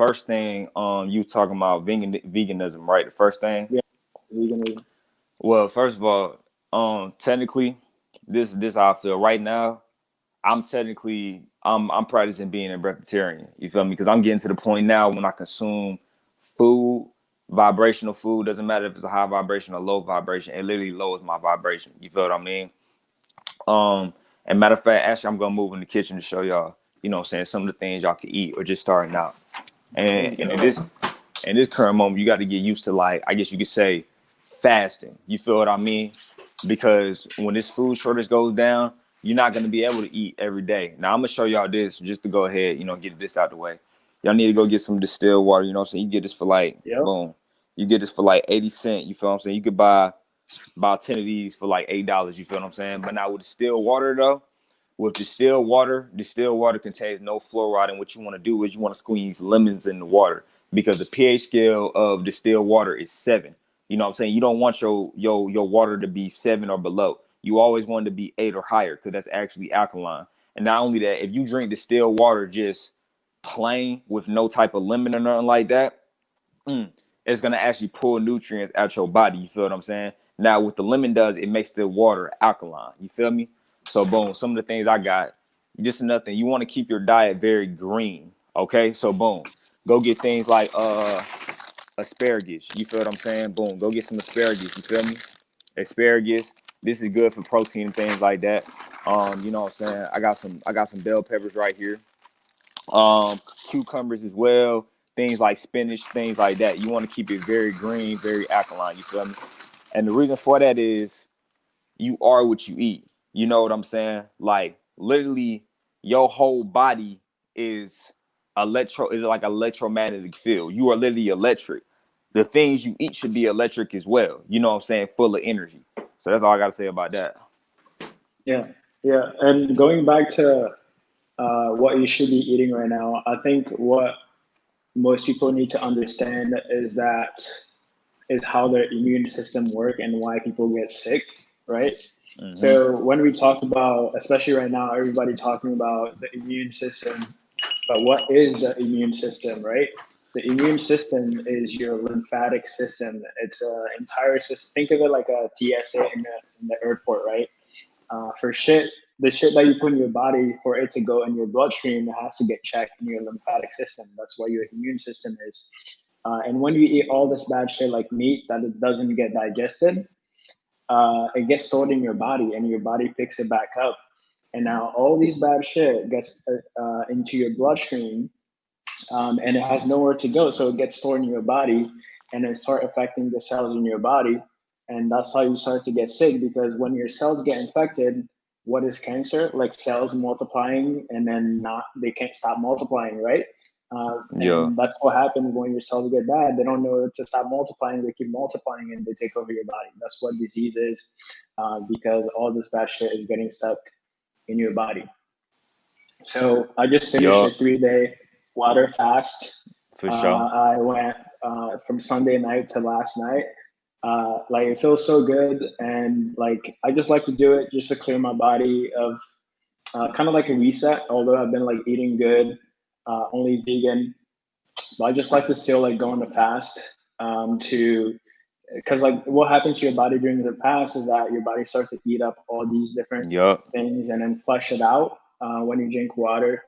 first thing, you talking about veganism, right? The first thing. Yeah, veganism. Well, first of all, technically, this how I feel right now. I'm practicing being a vegetarian. You feel me? Because I'm getting to the point now when I consume food, vibrational food. Doesn't matter if it's a high vibration or low vibration. It literally lowers my vibration. You feel what I mean? And matter of fact, actually, I'm gonna move in the kitchen to show y'all. You know, what I'm saying some of the things y'all can eat or just starting out. And, Let's and go. in this current moment, you got to get used to, like, I guess you could say, fasting. You feel what I mean? Because when this food shortage goes down, you're not going to be able to eat every day. Now, I'm going to show y'all this just to go ahead, get this out the way. Y'all need to go get some distilled water. You know what I'm saying? You get this for like, Yep. boom. You get this for like 80 cents. You feel what I'm saying? You could buy about 10 of these for like $8. You feel what I'm saying? But now with distilled water, though, with distilled water contains no fluoride. And what you want to do is you want to squeeze lemons in the water because the pH scale of distilled water is 7. You know what I'm saying? You don't want your water to be 7 or below. You always want it to be 8 or higher because that's actually alkaline. And not only that, if you drink distilled water just plain with no type of lemon or nothing like that, it's gonna actually pull nutrients out your body. You feel what I'm saying? Now, what the lemon does, it makes the water alkaline. You feel me? So, boom. Some of the things I got, just nothing. You want to keep your diet very green. Okay, so boom, go get things like asparagus. You feel what I'm saying? Boom, go get some asparagus. You feel me? Asparagus. This is good for protein and things like that. You know what I'm saying? I got some bell peppers right here. Cucumbers as well, things like spinach, things like that. You want to keep it very green, very alkaline. You feel me? And the reason for that is you are what you eat. You know what I'm saying? Like literally, your whole body is like electromagnetic field. You are literally electric. The things you eat should be electric as well. You know what I'm saying? Full of energy. So that's all I gotta say about that. Yeah, yeah. And going back to what you should be eating right now, I think what most people need to understand is how their immune system work and why people get sick, right? Mm-hmm. So when we talk about, especially right now, everybody talking about the immune system, but what is the immune system, right? The immune system is your lymphatic system. It's an entire system. Think of it like a TSA in the airport, right? For the shit that you put in your body for it to go in your bloodstream, it has to get checked in your lymphatic system. That's what your immune system is. And when you eat all this bad shit like meat that it doesn't get digested, it gets stored in your body and your body picks it back up. And now all these bad shit gets into your bloodstream, and it has nowhere to go. So it gets stored in your body and it start affecting the cells in your body. And that's how you start to get sick, because when your cells get infected, what is cancer? Like cells multiplying and then they can't stop multiplying, right? Yeah. And that's what happens when your cells get bad. They don't know to stop multiplying. They keep multiplying and they take over your body. That's what disease is, because all this bad shit is getting stuck in your body. So I just finished a Yup. 3-day water fast. For sure. I went from Sunday night to last night. Like it feels so good, and like I just like to do it just to clear my body of kind of like a reset. Although I've been like eating good, only vegan, but I just like to still like go on the fast to because like what happens to your body during the fast is that your body starts to eat up all these different Yup. things and then flush it out when you drink water.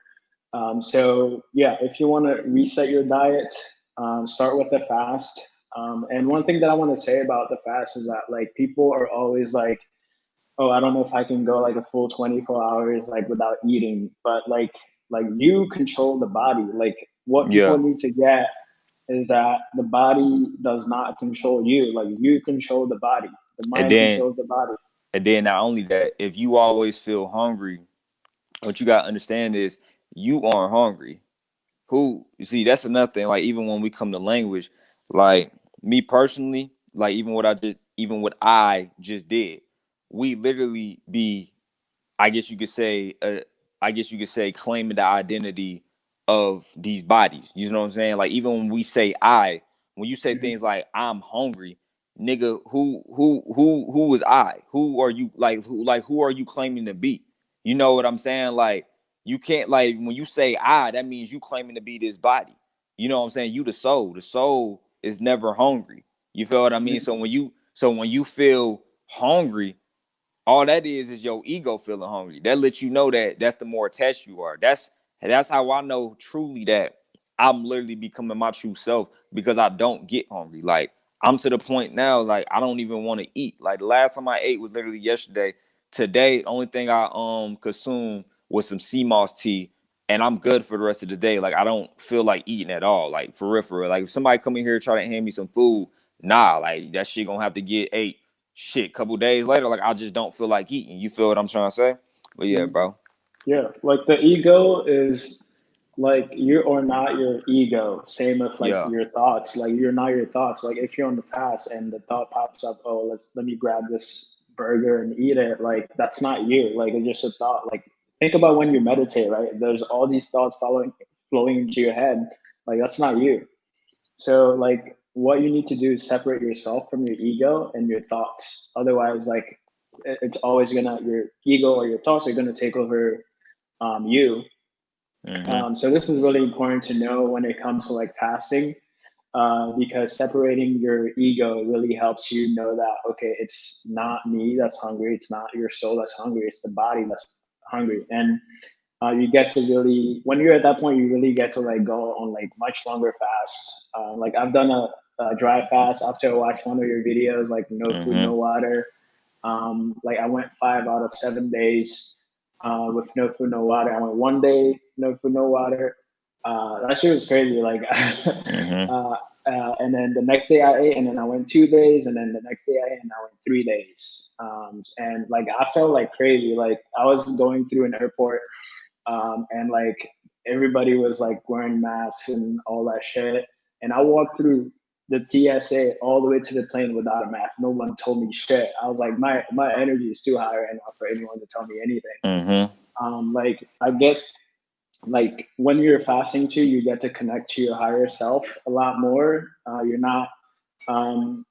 So yeah, if you want to reset your diet, start with the fast. And one thing that I want to say about the fast is that like people are always like, oh, I don't know if I can go like a full 24 hours like without eating, but like you control the body. Like what people Yeah. need to get is that the body does not control you. Like you control the body. The And mind then controls the body. and then not only that, if you always feel hungry, what you gotta understand is you aren't hungry. Who you see, that's another thing. Like even when we come to language, like me personally, like even what I just did, we literally be, I guess you could say, claiming the identity of these bodies. You know what I'm saying? Like even when we say when you say Mhm. things like I'm hungry, nigga, who is I? Who are you? Who are you claiming to be? You know what I'm saying? Like you can't, like when you say I, that means you claiming to be this body. You know what I'm saying? You the soul. The soul is never hungry. You feel what I mean? So when you feel hungry, all that is your ego feeling hungry. That lets you know that that's the more attached you are. That's how I know truly that I'm literally becoming my true self, because I don't get hungry. Like, I'm to the point now, like, I don't even want to eat. Like, the last time I ate was literally yesterday. Today, the only thing I consumed was some sea moss tea, and I'm good for the rest of the day. Like, I don't feel like eating at all. Like, for real, for real. Like, if somebody come in here and try to hand me some food, nah, like, that shit gonna have to get ate. Shit, couple days later, like, I just don't feel like eating. You feel what I'm trying to say? But yeah, Mhm. bro. Yeah, like the ego is like you are not your ego. Same with like Yeah. your thoughts. Like you're not your thoughts. Like if you're on the fast and the thought pops up, oh, let me grab this burger and eat it. Like that's not you. Like it's just a thought. Like think about when you meditate, right? There's all these thoughts flowing into your head. Like that's not you. So like what you need to do is separate yourself from your ego and your thoughts. Otherwise, like it's always gonna your ego or your thoughts are gonna take over you. Mm-hmm. So this is really important to know when it comes to like fasting, because separating your ego really helps you know that okay, it's not me that's hungry, it's not your soul that's hungry, it's the body that's hungry, and you get to really when you're at that point, you really get to like go on like much longer fasts. Like I've done a dry fast after I watched one of your videos, like no food, Mm-hmm. no water. Like I went 5 out of 7 days with no food, no water. I went one day, no food, no water. That shit was crazy. Like, Mm-hmm. and then the next day I ate, and then I went 2 days, and then the next day I ate, and I went 3 days. And like I felt like crazy. Like I was going through an airport, and like everybody was like wearing masks and all that shit. And I walked through the TSA all the way to the plane without a mask. No one told me shit. I was like, my energy is too high right now for anyone to tell me anything. Mm-hmm. Like I guess like when you're fasting too, you get to connect to your higher self a lot more. You're not um,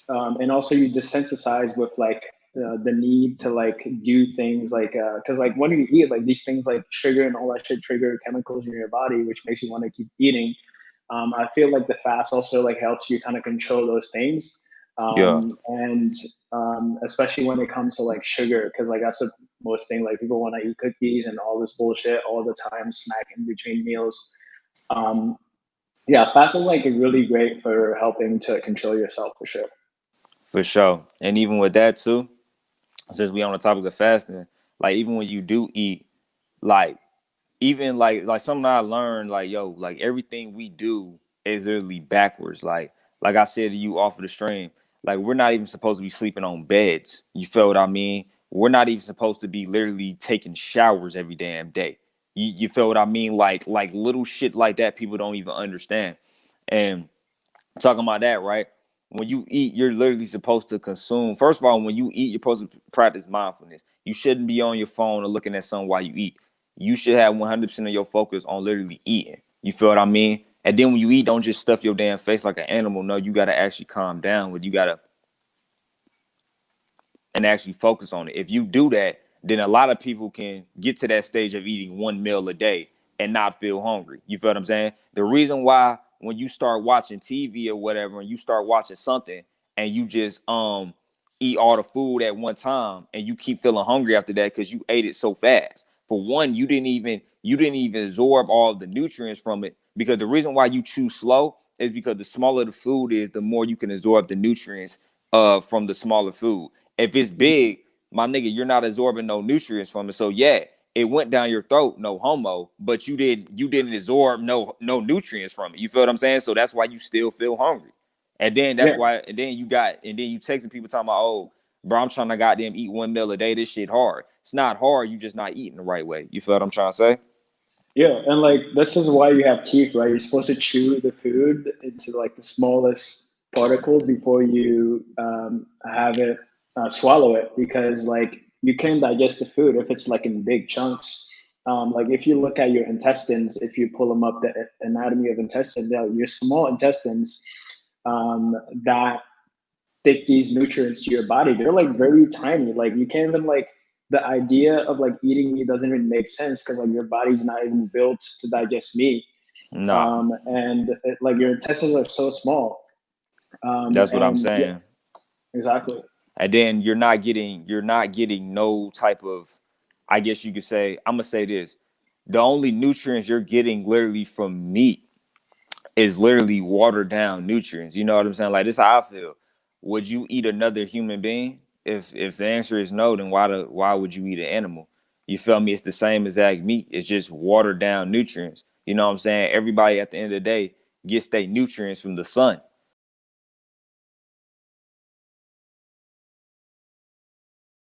and also you desensitize with like the need to like do things like because like when you eat like these things like sugar and all that shit trigger chemicals in your body which makes you want to keep eating. I feel like the fast also like helps you kind of control those things, Yeah. and especially when it comes to like sugar because like that's the most thing like people want to eat cookies and all this bullshit all the time snack in between meals. um, yeah, fast is like really great for helping to control yourself for sure. For sure. And even with that too, since we on the topic of fasting, like, even when you do eat, like, even like something I learned, like, yo, like, everything we do is literally backwards. Like I said to you off of the stream, like, we're not even supposed to be sleeping on beds. You feel what I mean? We're not even supposed to be literally taking showers every damn day. You feel what I mean? Like little shit like that people don't even understand. And talking about that, right? When you eat, you're literally supposed to consume. First of all, when you eat, you're supposed to practice mindfulness. You shouldn't be on your phone or looking at something while you eat. You should have 100% of your focus on literally eating. You feel what I mean? And then when you eat, don't just stuff your damn face like an animal. No, you got to actually calm down. You got to and actually focus on it. If you do that, then a lot of people can get to that stage of eating one meal a day and not feel hungry. You feel what I'm saying? The reason why when you start watching TV or whatever and you start watching something and you just eat all the food at one time and you keep feeling hungry after that because you ate it so fast. For one, you didn't even absorb all the nutrients from it, because the reason why you chew slow is because the smaller the food is, the more you can absorb the nutrients from the smaller food. If it's big, my nigga, you're not absorbing no nutrients from it. So yeah, it went down your throat, no homo, but you didn't absorb no nutrients from it. You feel what I'm saying? So that's why you still feel hungry. And then that's Yeah, why, and then you texting people talking about, oh, bro, I'm trying to goddamn eat one meal a day. This shit hard. It's not hard. You just not eating the right way. You feel what I'm trying to say? yeah, and like this is why you have teeth, right? You're supposed to chew the food into like the smallest particles before you have it swallow it, because like you can digest the food if it's like in big chunks. Like if you look at your intestines, if you pull them up, the anatomy of intestine, your small intestines that take these nutrients to your body. They're like very tiny. Like you can't even like the idea of like eating meat doesn't even make sense because like your body's not even built to digest meat. Nah, Like your intestines are so small. that's what I'm And yeah, saying. exactly. And then you're not getting no type of, I guess you could say, I'm gonna say this. The only nutrients you're getting literally from meat is literally watered down nutrients. You know what I'm saying? Like this is how I feel. Would you eat another human being? If the answer is no, then why would you eat an animal? You feel me? It's the same exact meat. It's just watered down nutrients. You know what I'm saying? Everybody at the end of the day gets their nutrients from the sun.